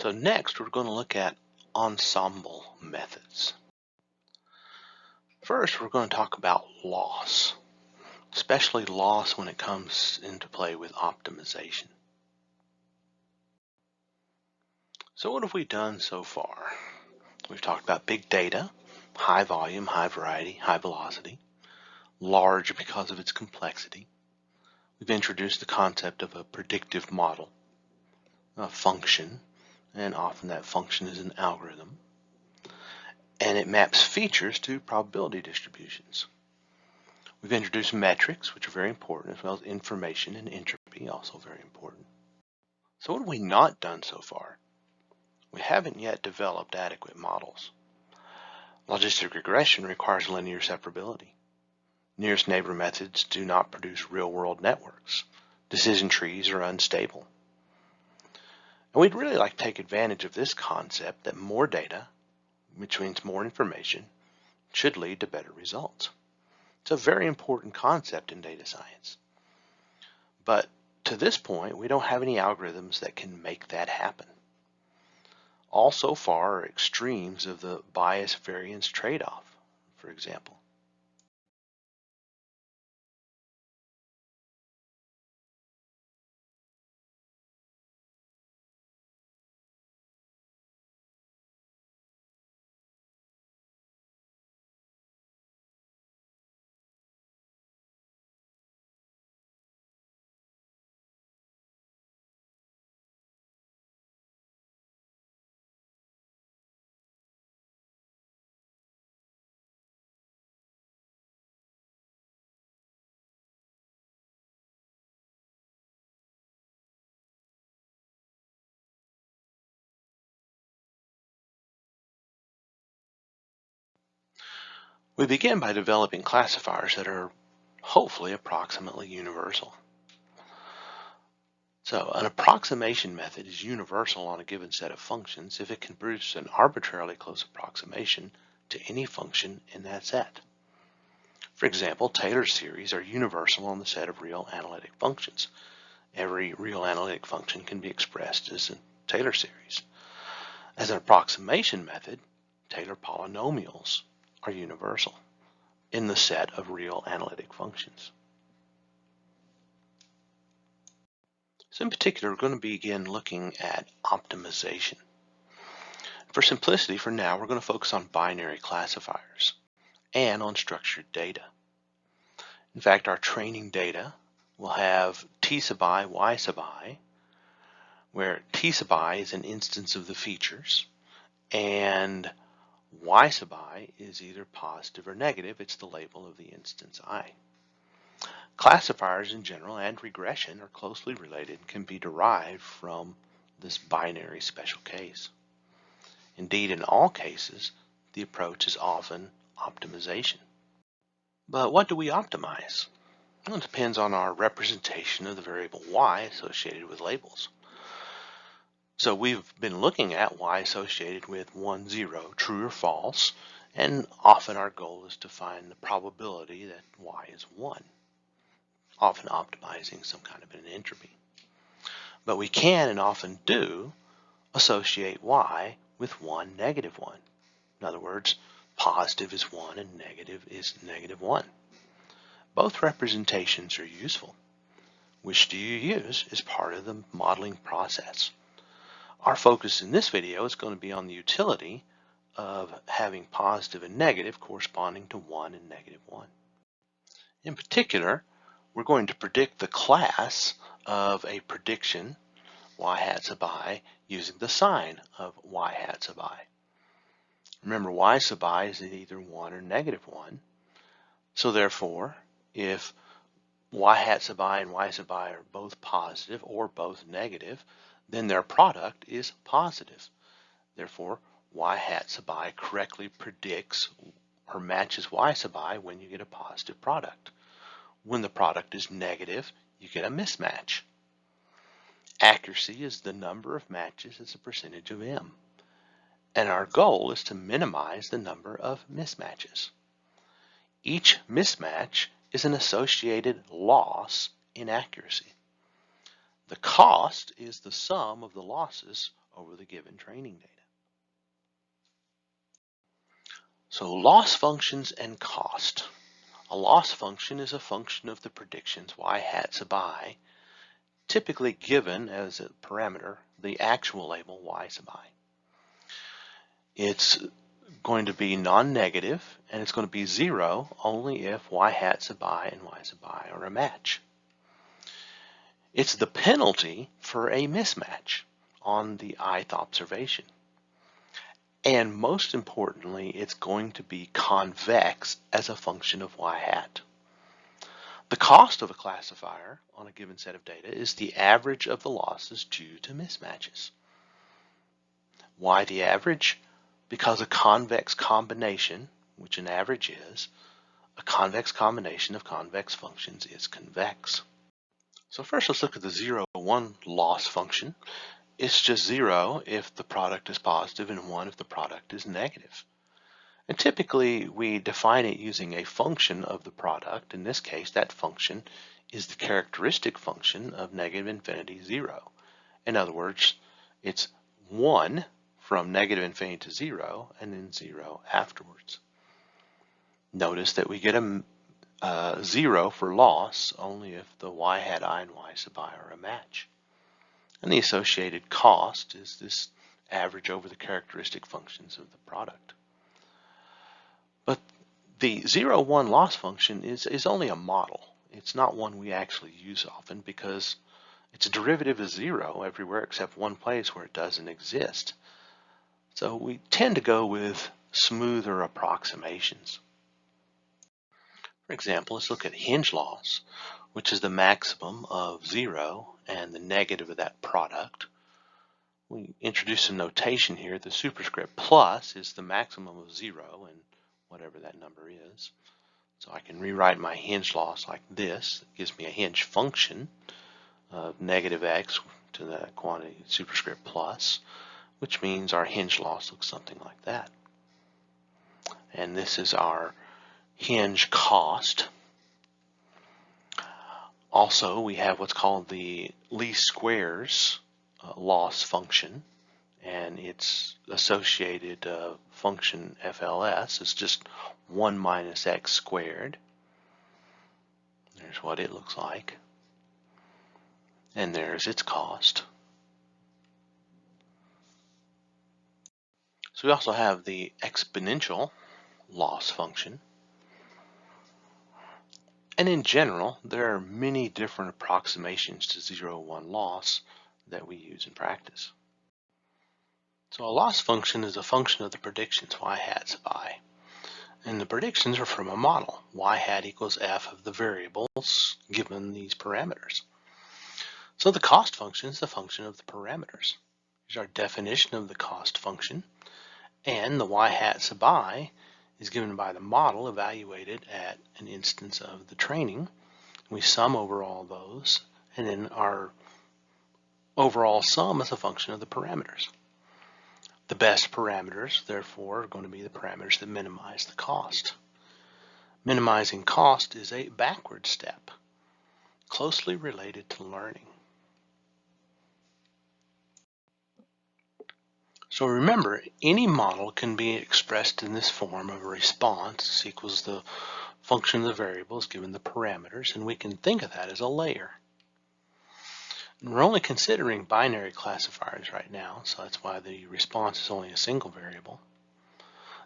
So next we're going to look at ensemble methods. First we're going to talk about loss, especially loss when it comes into play with optimization. So what have we done so far? We've talked about big data, high volume, high variety, high velocity, large because of its complexity. We've introduced the concept of a predictive model, a function, and often that function is an algorithm, and it maps features to probability distributions. We've introduced metrics, which are very important, as well as information and entropy, also very important. So what have we not done so far? We haven't yet developed adequate models. Logistic regression requires linear separability. Nearest neighbor methods do not produce real-world networks. Decision trees are unstable. And we'd really like to take advantage of this concept that more data, which means more information, should lead to better results. It's a very important concept in data science. But to this point, we don't have any algorithms that can make that happen. All so far are extremes of the bias-variance trade-off, for example. We begin by developing classifiers that are hopefully approximately universal. So an approximation method is universal on a given set of functions if it can produce an arbitrarily close approximation to any function in that set. For example, Taylor series are universal on the set of real analytic functions. Every real analytic function can be expressed as a Taylor series. As an approximation method, Taylor polynomials are universal in the set of real analytic functions. So in particular, we're going to begin looking at optimization. For simplicity, for now, we're going to focus on binary classifiers and on structured data. In fact, our training data will have t sub I, y sub I, where t sub I is an instance of the features, and y sub I is either positive or negative. It's the label of the instance I. Classifiers in general and regression are closely related and can be derived from this binary special case. Indeed, in all cases, the approach is often optimization. But what do we optimize? Well, it depends on our representation of the variable y associated with labels. So we've been looking at y associated with 1, 0, true or false, and often our goal is to find the probability that y is 1, often optimizing some kind of an entropy. But we can, and often do, associate y with 1, negative 1. In other words, positive is 1 and negative is negative 1. Both representations are useful. Which do you use as part of the modeling process? Our focus in this video is going to be on the utility of having positive and negative corresponding to 1 and negative 1. In particular, we're going to predict the class of a prediction y hat sub I using the sign of y hat sub I. Remember, y sub I is either 1 or negative 1. So therefore, if y hat sub I and y sub I are both positive or both negative, then their product is positive. Therefore, y hat sub I correctly predicts or matches y sub I when you get a positive product. When the product is negative, you get a mismatch. Accuracy is the number of matches as a percentage of m. And our goal is to minimize the number of mismatches. Each mismatch is an associated loss in accuracy. The cost is the sum of the losses over the given training data. So loss functions and cost. A loss function is a function of the predictions y hat sub I, typically given as a parameter the actual label y sub I. It's going to be non-negative, and it's going to be 0 only if y hat sub I and y sub I are a match. It's the penalty for a mismatch on the ith observation. And most importantly, it's going to be convex as a function of y hat. The cost of a classifier on a given set of data is the average of the losses due to mismatches. Why the average? Because a convex combination, which an average is, a convex combination of convex functions is convex. So first let's look at the 0, 1 loss function. It's just 0 if the product is positive and 1 if the product is negative. And typically we define it using a function of the product. In this case, that function is the characteristic function of negative infinity 0. In other words, it's 1 from negative infinity to 0 and then 0 afterwards. Notice that we get a 0 for loss only if the y hat I and y sub I are a match. And the associated cost is this average over the characteristic functions of the product. But the 0, 1 loss function is only a model. It's not one we actually use often because it's a derivative of 0 everywhere except one place where it doesn't exist. So we tend to go with smoother approximations. For example, let's look at hinge loss, which is the maximum of 0 and the negative of that product. We introduce some notation here. The superscript plus is the maximum of 0 and whatever that number is. So I can rewrite my hinge loss like this. It gives me a hinge function of negative x to the quantity superscript plus, which means our hinge loss looks something like that. And this is our hinge cost. Also, we have what's called the least squares loss function, and its associated function FLS is just 1 minus x squared. There's what it looks like. And there's its cost. So we also have the exponential loss function. And in general, there are many different approximations to 0, 1 loss that we use in practice. So a loss function is a function of the predictions y hat sub I. And the predictions are from a model. Y hat equals f of the variables given these parameters. So the cost function is the function of the parameters. Here's our definition of the cost function. And the y hat sub I is given by the model evaluated at an instance of the training. We sum over all those, and then our overall sum is a function of the parameters. The best parameters, therefore, are going to be the parameters that minimize the cost. Minimizing cost is a backward step, closely related to learning. So remember, any model can be expressed in this form of a response equals the function of the variables given the parameters, and we can think of that as a layer. And we're only considering binary classifiers right now, so that's why the response is only a single variable.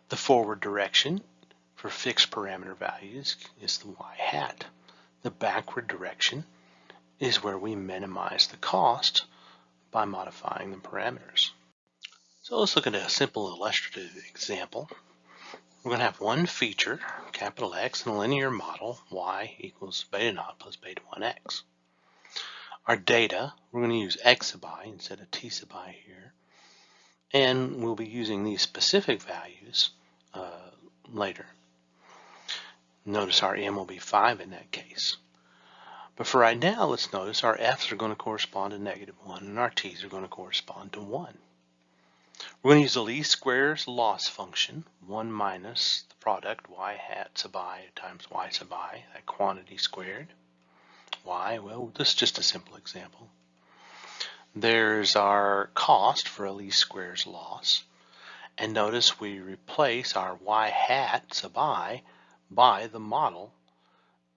The forward direction for fixed parameter values is the y hat. The backward direction is where we minimize the cost by modifying the parameters. So let's look at a simple illustrative example. We're going to have one feature, capital X, in a linear model, y equals beta naught plus beta 1x. Our data, we're going to use x sub I instead of t sub I here. And we'll be using these specific values later. Notice our m will be 5 in that case. But for right now, let's notice our f's are going to correspond to negative 1 and our t's are going to correspond to 1. We're going to use the least squares loss function, 1 minus the product y hat sub I times y sub I, that quantity squared. Why? Well, this is just a simple example. There's our cost for a least squares loss. And notice we replace our y hat sub I by the model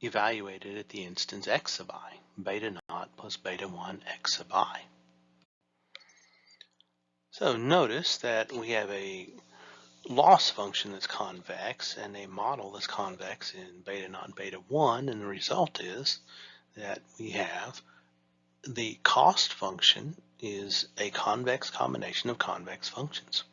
evaluated at the instance x sub I, beta naught plus beta 1 x sub I. So notice that we have a loss function that's convex and a model that's convex in beta naught beta 1, and the result is that we have the cost function is a convex combination of convex functions.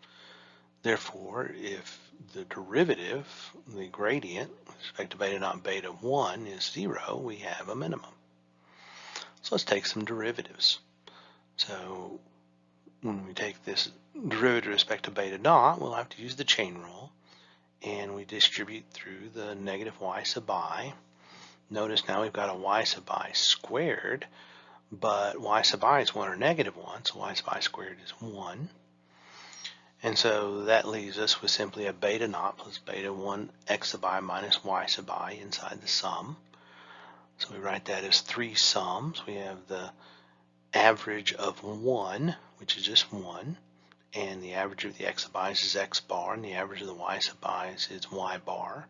Therefore, if the derivative, the gradient, with respect to beta naught beta 1 is 0, we have a minimum. So let's take some derivatives. So when we take this derivative with respect to beta naught, we'll have to use the chain rule, and we distribute through the negative y sub I. Notice now we've got a y sub I squared, but y sub I is 1 or negative 1, so y sub I squared is 1. And so that leaves us with simply a beta naught plus beta 1 x sub I minus y sub I inside the sum. So we write that as 3 sums. We have the average of 1, which is just 1, and the average of the x sub i's is x bar, and the average of the y sub i's is y bar.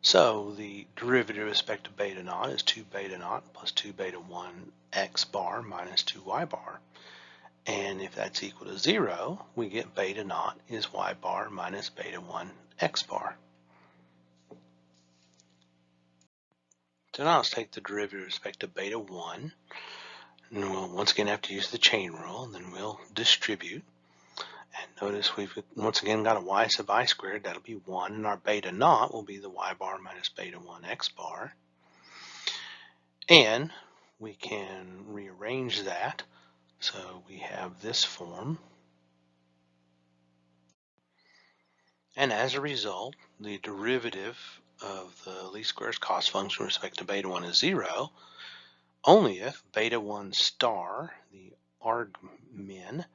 So the derivative with respect to beta naught is 2 beta naught plus 2 beta 1 x bar minus 2 y bar. And if that's equal to 0, we get beta naught is y bar minus beta 1 x bar. So now let's take the derivative with respect to beta 1. And we'll once again have to use the chain rule, and then we'll distribute. And notice we've once again got a y sub I squared, that'll be 1, and our beta naught will be the y bar minus beta 1 x bar. And we can rearrange that, so we have this form. And as a result, the derivative of the least squares cost function with respect to beta 1 is 0, only if beta 1 star, the argmin,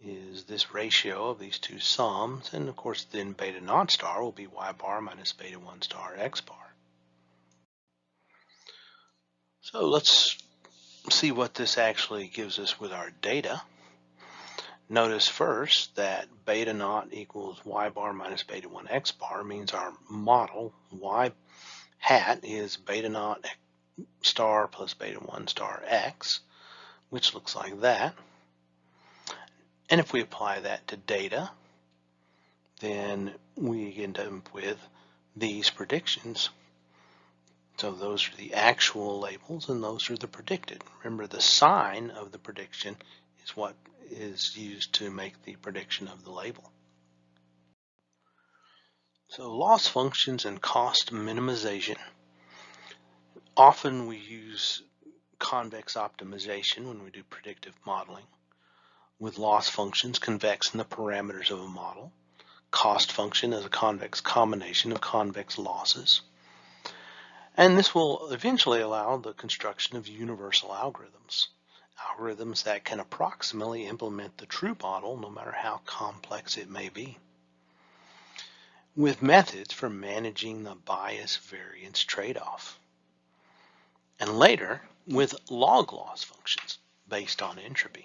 is this ratio of these two sums, and of course then beta naught star will be y bar minus beta 1 star x bar. So let's see what this actually gives us with our data. Notice first that beta naught equals y bar minus beta 1 x bar means our model y hat is beta naught star plus beta 1 star x, which looks like that. And if we apply that to data, then we end up with these predictions. So those are the actual labels and those are the predicted. Remember, the sign of the prediction is what is used to make the prediction of the label. So loss functions and cost minimization. Often we use convex optimization when we do predictive modeling, with loss functions convex in the parameters of a model. Cost function is a convex combination of convex losses. And this will eventually allow the construction of universal algorithms, algorithms that can approximately implement the true model no matter how complex it may be, with methods for managing the bias variance trade-off, and later with log loss functions based on entropy.